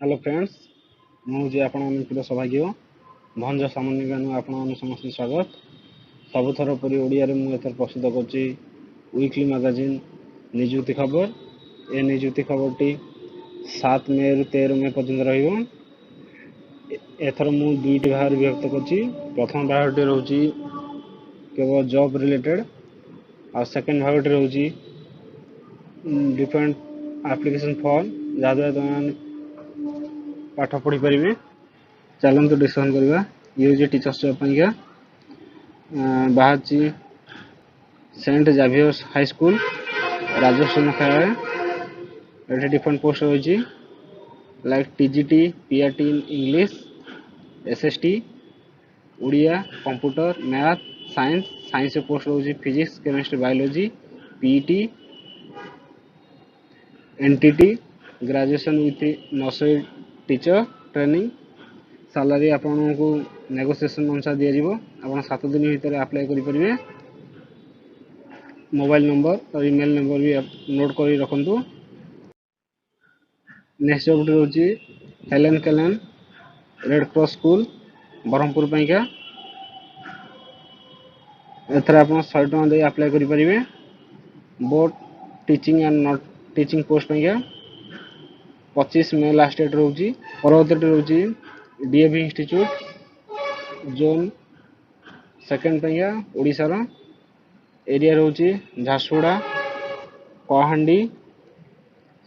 Hello friends मुझे आपन सौभाग्य भंज सामान्य ज्ञान आपण समस्त स्वागत सबुथर परी ओडिया रे मु एथर प्रस्तुत करछि वीकली मैगजीन निजुक्ति खबर ए निजुक्ति खबर टी 7 मे रु 13 मे पर्यंत रहिबो एथर मु दुईटी भाग विभक्त करछि प्रथम भाग टी रहउछि केवल जॉब रिलेटेड और सेकंड भाग टी रहउछि डिफरेंट एप्लीकेशन फॉर्म जहाँ तुम पाठ पढ़ी पारे चलते डिस्कसन करवा ये हूँ टीचर्स जॉब बाहर सेंट जावियर्स हाई स्कूल राजस्व मुख्यालय ये डिफरेंट पोस्ट रही like TGT PRT in English SST Odia computer math science science post रही physics chemistry biology PET NTT graduation with nursery teacher training salary आपन को नेगोशिएशन अनुसार दिया जिवो आपन 7 दिन भीतर अप्लाई करि परिबे मोबाइल नंबर और ईमेल नंबर भी नोट करी रखंतु नेक्स्ट जॉब रहउची Helen Keller red cross school Berhampur पैका एथरा आपन 100 टका दे अप्लाई करि परिबे both teaching and not teaching post पैका 25 मे लास्ट डेट रहउची परवर्ती रहउची डीएवी इंस्टीट्यूट जोन सेकंड पैका ओडिसा रो एरिया रहउची झारसुगुड़ा कहांडी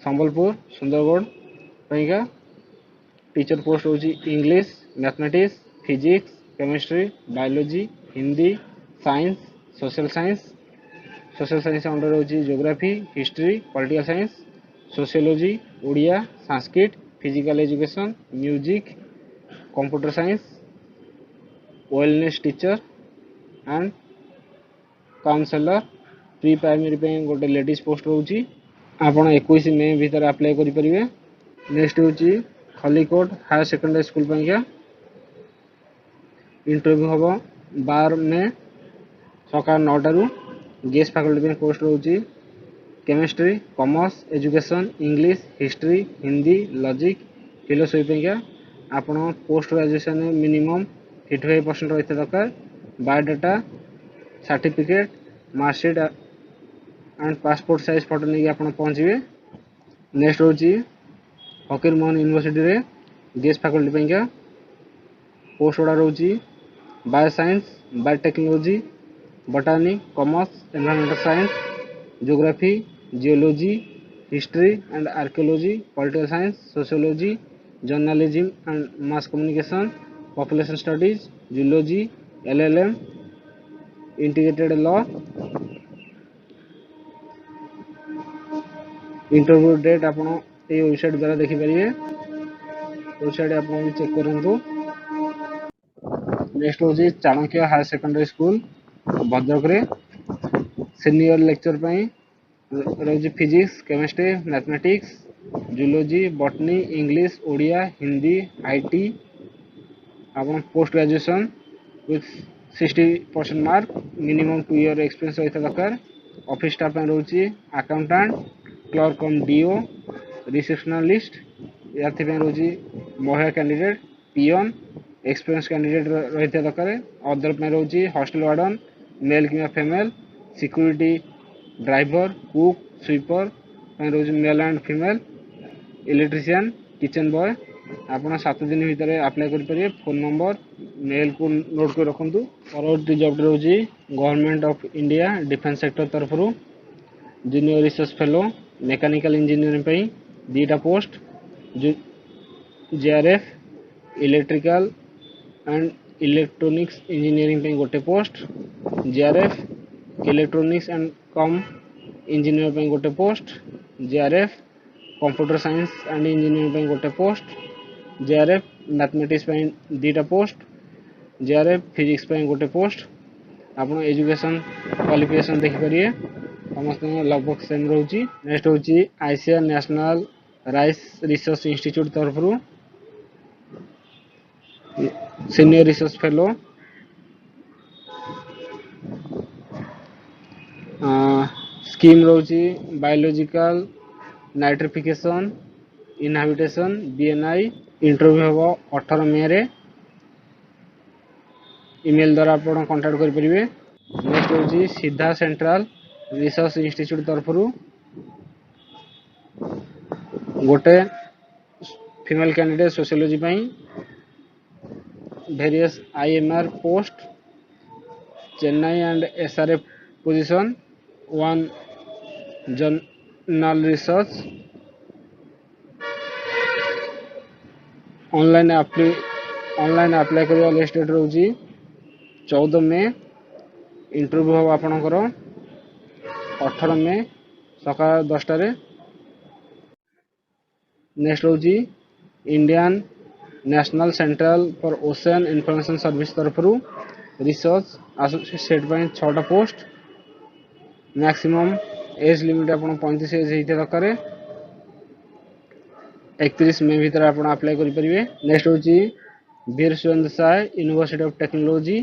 संबलपुर सुंदरगढ़ पैका टीचर पोस्ट होची English mathematics physics chemistry biology Hindi science social science अंडर होची geography history political science sociology Odia Sanskrit physical education music computer science wellness teacher and counsellor pre primary पे गोटे ladies post रोची आपण 21 मे भीतर अप्लाई करि परिबे नेक्स्ट होची खलीकोट हायर सेकेंडरी स्कूल पैका इंटरव्यू हबो 12 मे सकाळ 9 टारू गेस्ट फैकल्टी पे पोस्ट रोची chemistry commerce education English history Hindi logic philosophy पैका आपण पोस्ट ग्रेजुएशन मिनिमम 85% रहते दरकार biodata certificate marksheet and passport size photo नहीं आप पहुँचे नेक्स्ट होची फकीर मोहन यूनिवर्सिटी रे गेस्ट फैकल्टी पैका पोस्ट गुड़ा रोची bio science biotechnology botany commerce environmental science geography geology history and archaeology political science sociology journalism and mass communication population studies zoology LLM integrated law interview date आपण ए website द्वारा देखि परिबे website आपण check करंतु next होची Chanakya higher secondary school Bhadrak रे senior lecture पई रही physics chemistry mathematics zoology botany English Odia Hindi IT आपण post graduation with 60% mark minimum 2 year experience रहता दरकार ऑफिस स्टाफ में रही accountant clerk cum DO receptionist याथि रही महिला कैंडिडेट पियन एक्सपीरियंस कैंडिडेट रही दरकार अदर में रही हॉस्टल वार्डन मेल कि female security driver cook sweeper रही male and female electrician kitchen boy आपन 7 दिन भीतर अप्लाई कर परिए फोन नंबर मेल को नोट कर रखंतु परवर्ती जॉब रही government of India defence sector तरफ junior research fellow mechanical engineering पे 2टा post JRF electrical and electronics engineering पे गोटे post JRF electronics and comm engineer पे गोटे post JRF computer science and engineering पे गोटे पोस्ट जेआरएफ मैथमेटिक्स पे 2टा पोस्ट जेआरएफ फिजिक्स पे गोटे पोस्ट आपण एजुकेशन क्वालिफिकेशन देखि परिए समस्त लगभग सेम रहउची नेक्स्ट होची ICR national rice research institute तरफ सीनियर रिसर्च फेलो स्कीम रोची biological nitrification inhabitation BNI interview हम 18 मे रे ईमेल द्वारा आप कांटेक्ट कर परिबे। नेक्स्ट होची सीधा सेंट्रल रिसर्च इंस्टीट्यूट तरफ गोटे female candidate sociology various IMR post Chennai and SRF position 1 journal research online apply करवा लास्ट डेट रोजी 14 मे इंटरव्यू हम आपणकर 18 मे सकाळ 10 रे। नेक्स्ट होची Indian national centre for ocean information service तरफ रिसर्च एसोसिएट 6टा पोस्ट मैक्सिमम एज लिमिट आप 35 एज होता दरकार 31 मे भीतर आप अप्लाई करेंगे। नेक्स्ट होची Veer Surendra Sai university of technology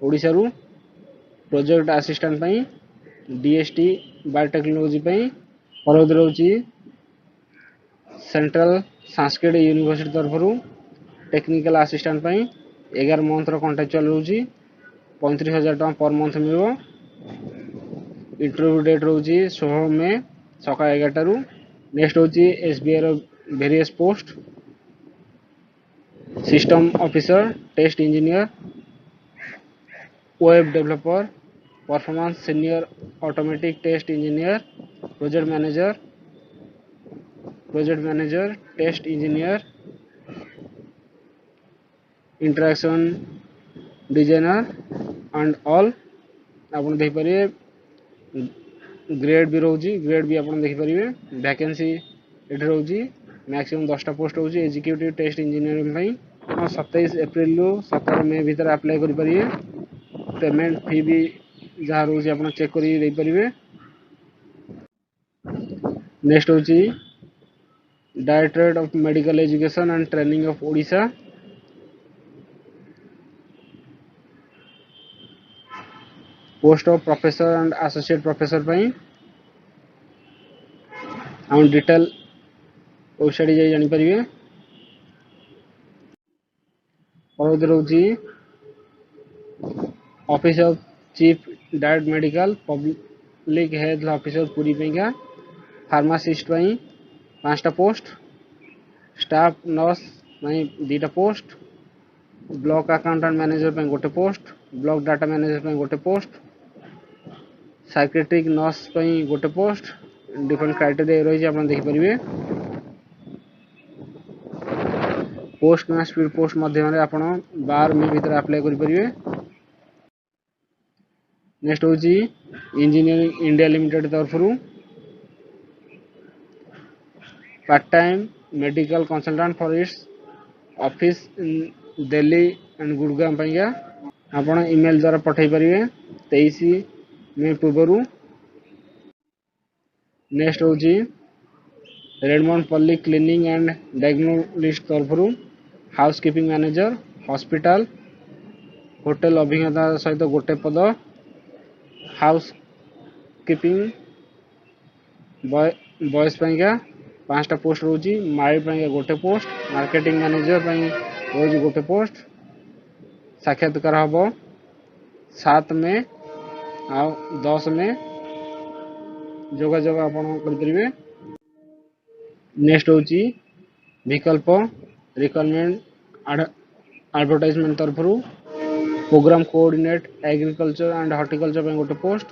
Odisha रु प्रोजेक्ट असिस्टेंट DST बायोटेक्नोलॉजी परवर्ती रोची सेंट्रल संस्कृत यूनिवर्सिटी तरफ टेक्निकल असिस्टेंट 11 मंथ कॉन्ट्रेक्चुअल रोची 35,000 टका पर मंथ मिल। इंटरव्यू डेट रोची 16 मे सकाळ 11 रु। नेक्स्ट होची SBI various post system officer test engineer web developer performance senior automatic test engineer project manager test engineer interaction designer and all आप देखिए। Grade भी रोची ग्रेड भी आप देखिए। वैकेंसी ये रोची मैक्सिमम 10टा पोस्ट रोची executive test engineering 27 April 17 May भीतर अप्लाई करेंगे। पेमेंट फी भी जहाँ रोची आप चेक करेंगे। नेक्स्ट होची directorate of medical education and training of Odisha post of professor and associate professor हम डिटेल वेबसाइट जाई जानी परिवे। और रोची office of chief direct medical public health officer Puri का फार्मासिस्ट 5टा पोस्ट स्टाफ नर्स 2टा पोस्ट ब्लॉक अकाउंटेंट मैनेजर गोटे पोस्ट ब्लॉक डाटा मैनेजर गोटे पोस्ट साइकेट्रिक नर्स गोटे पोस्ट डिफरेंट क्राइटेरिया रही आप देखिपारे। पोस्ट ना स्पीड पोस्ट मध्यम आप 12 मे भीतर अप्लाई करेंगे। नेक्स्ट होची इंजीनियरिंग इंडिया लिमिटेड तरफ part time medical consultant for its office in Delhi and Gurgaon आप ईमेल द्वारा पठाई पारे 23 मे पूर्व। नेक्स्ट होची रेडमंड पल्ली क्लीनिंग एंड डायग्नोस्टिक्स तरफ हाउसकीपिंग मैनेजर हॉस्पिटल होटल अभिज्ञता सहित गोटे पद हाउस कीपिंग बॉयज 5टा पोस्ट रोची मार्ड गोटे पोस्ट मार्केटिंग मैनेजर रोज गोटे पोस्ट साक्षात्कार हम 7 मे आ 10 मे जोगाजोग आप करेंगे। नेक्स्ट होची विकल्प रिक्वायरमेंट एडवर्टाइजमेंट तरफ programme coordinate agriculture and horticulture गोटे post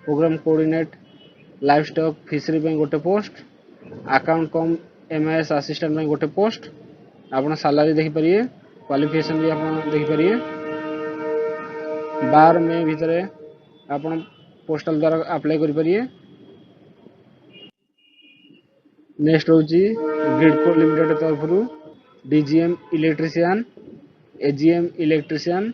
programme coordinate life stock fishery गोटे post account cum MIS assistant गोटे पोस्ट आप सैलरी देखिपारे क्वालिफिकेशन भी आप देखिपारे। 12 मे भीतर आप पोस्टल द्वारा अप्लाई करेंगे। नेक्स्ट होची ग्रिडको लिमिटेड तरफ DGM electrician AGM electrician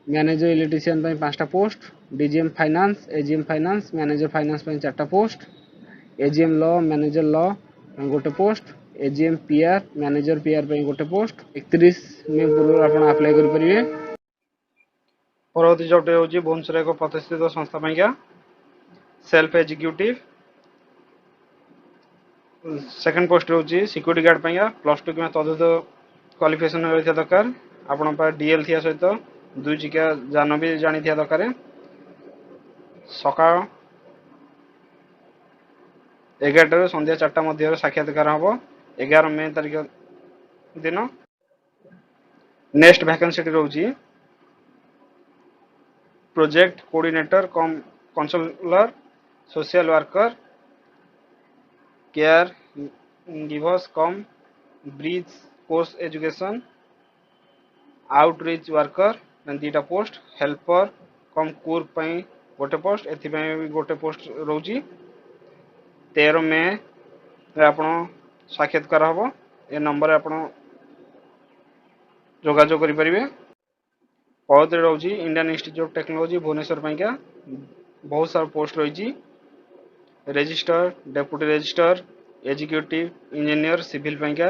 manager electrician 5टा post DGM finance AGM finance manager finance 4टा post AGM law manager law गोटे post AGM PR manager PR गोटे पोस्ट 31 मे पूर्व आप अप्लाई करेंगे। परवर्ती जॉब होची भुवनेश्वर एक प्रतिष्ठित संस्था सेल्फ एग्जीक्यूटिव सेकंड पोस्ट रोची सिक्योरिटी गार्ड पाइया +2 कि तदुत क्वालिफिकेशन रहिथा दरकार आपण पा डीएल थिया सहित 2 चकिया जान भी जानी थिया दरकार सकाळ 11 संध्या 4टा मध्य साक्षात्कार हम 11 मे तारिख दिन नेक्स्ट वैकेंसी रोची project coordinator cum counsellor social worker caregivers cum bridge course education outreach worker दीटा पोस्ट हेल्पर कम कूर गोटे पोस्ट एथि गोटे पोस्ट रोची 13 मे आपण साक्षात्कार हम ए नंबर आपण जोगाजोग करि परिबे पद रोची Indian institute of technology Bhubaneswar पाइका बहुत सारा पोस्ट रही register deputy register executive engineer civil पाइका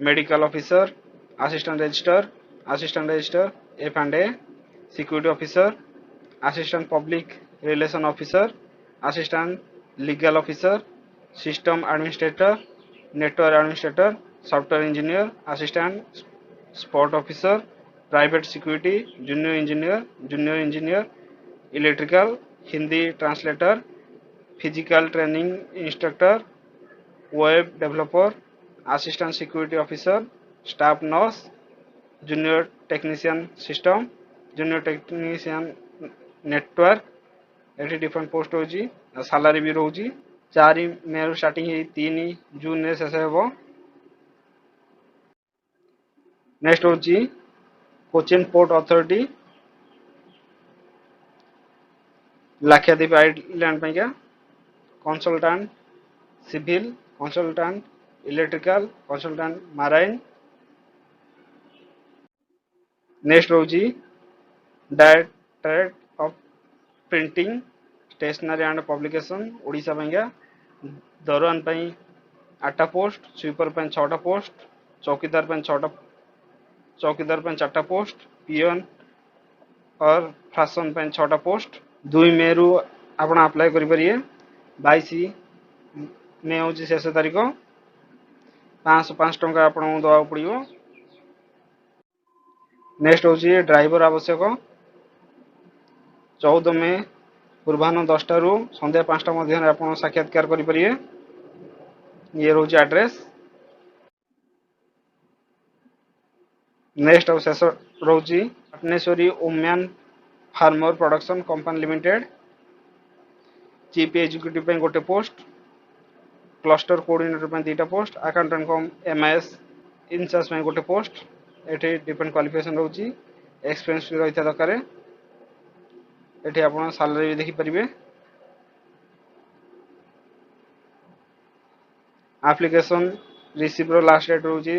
medical officer assistant register F&A security officer assistant public relation officer assistant legal officer system administrator network administrator software engineer assistant spot officer private security junior engineer electrical Hindi translator physical training instructor web developer assistant security officer staff nurse junior technician system junior technician network एटी different post होची salary भी रोची 4 मे रु starting 3 जून रे शेष हेबो next होची Cochin port authority Lakshadweep island पाइका consultant civil consultant electrical consultant marine next रोची directorate of printing stationery and publication Odisha पाइका दरवान पाई 8टा पोस्ट स्वीपर पाई 6टा पोस्ट चौकीदार पाई 4टा पोस्ट पियन और फैशन पाई 6टा पोस्ट 2 मे रु आपण अप्लाई करि परिए 22 मे होची शेष तारिख 505 टंका आपण दवा पड़ियो नेक्स्ट होची ड्राइवर आवश्यक 14 मे पूर्वाह्न 10टा रु संध्या 5टा मध्य आपण साक्षात्कार करि परिए ये रोची एड्रेस नेक्स्ट शेष रोची Patneswari woman farmer production company limited chief executive पे गोटे पोस्ट क्लस्टर कोऑर्डिनेटर पे 2टा post accountant cum MIS incharge पे गोटे पोस्ट एठी डिफरेंट क्वालिफिकेशन रोची एक्सपीरियंस भी रहिता दरकार एठी आपण सैलरी भी देखि परिबे एप्लीकेशन रिसीव रो लास्ट डेट रोची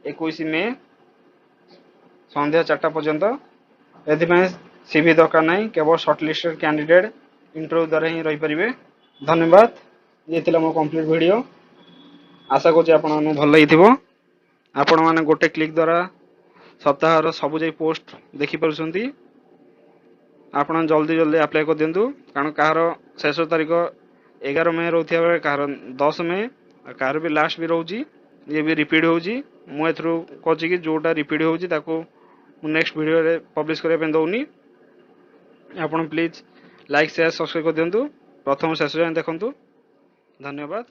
21 मे संध्या 4टा पर्यंत एथि सीवी दरकार नहीं केवल शॉर्टलिस्टेड कैंडिडेट इंटरव्यू द्वारा ही रही परिबे धन्यवाद ये थिला मो कंप्लीट वीडियो आशा करछि आपन भल लगिथिबो आपण माने गोटे क्लिक द्वारा सप्ताह रो सब जे पोस्ट देखि परछंती आपण जल्दी जल्दी अप्लाई कर दिंतु कारण कहार शेष तारीख 11 मे रहथिया बेले कहार 10 मे कहार भी लास्ट भी रहउची ये भी रिपीट होउची मु एथरो कहछि कि जोटा रिपीट होउची ताको नेक्स्ट वीडियो रे पब्लिश करे पे दउनी आपण प्लीज लाइक शेयर सब्सक्राइब कर दिंतु प्रथम शेष जाय देखंतु धन्यवाद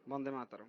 वंदे मातरम।